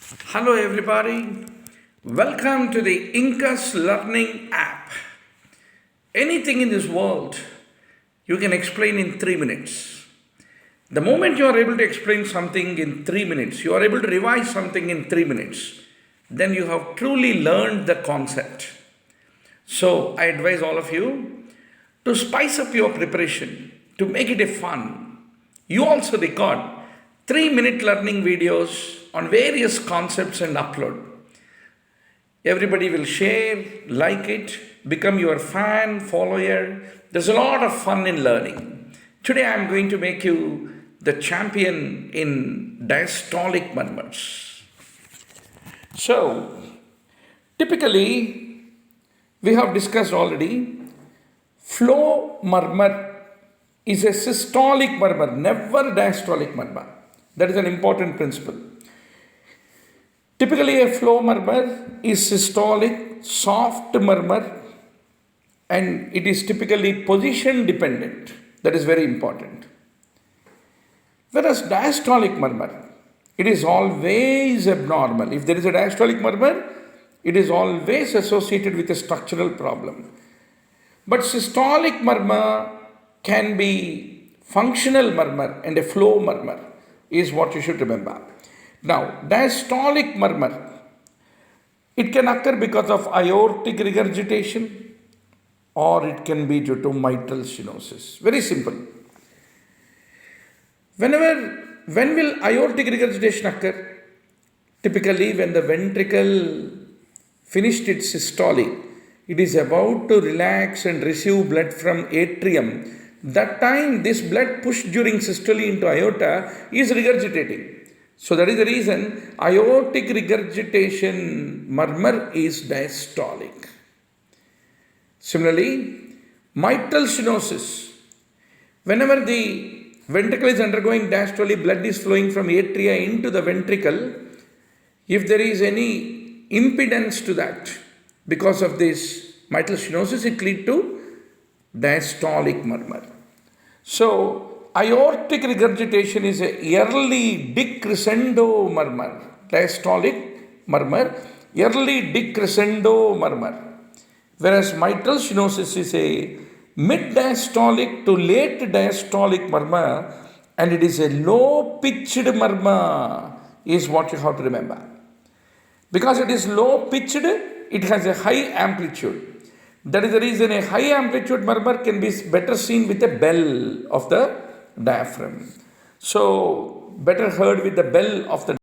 Hello everybody, welcome to the Incus Learning App. Anything in this world you can explain in 3 minutes. The moment you are able to explain something in 3 minutes, you are able to revise something in 3 minutes, then you have truly learned the concept. So I advise all of you to spice up your preparation, to make it a fun. You also record 3-minute learning videos on various concepts and upload. Everybody will share, like it, become your fan, follower. There's a lot of fun in learning. Today I'm going to make you the champion in diastolic murmurs. So, typically, we have discussed already, flow murmur is a systolic murmur, never diastolic murmur. That is an important principle. Typically, a flow murmur is systolic, soft murmur, and it is typically position dependent. That is very important. Whereas diastolic murmur, it is always abnormal. If there is a diastolic murmur, it is always associated with a structural problem. But systolic murmur can be functional murmur and a flow murmur is what you should remember. Now, diastolic murmur, it can occur because of aortic regurgitation or it can be due to mitral stenosis. Very simple. When will aortic regurgitation occur? Typically when the ventricle finished its systole, it is about to relax and receive blood from atrium. That time this blood pushed during systole into aorta is regurgitating. So that is the reason aortic regurgitation murmur is diastolic. Similarly, mitral stenosis. Whenever the ventricle is undergoing diastole, blood is flowing from atria into the ventricle. If there is any impedance to that, because of this mitral stenosis, it leads to diastolic murmur. So, aortic regurgitation is a early decrescendo murmur, diastolic murmur, early decrescendo murmur. Whereas mitral stenosis is a mid-diastolic to late diastolic murmur and it is a low-pitched murmur is what you have to remember. Because it is low-pitched, it has a high amplitude. That is the reason a high amplitude murmur can be better seen with a bell of the diaphragm. So, better heard with the bell of the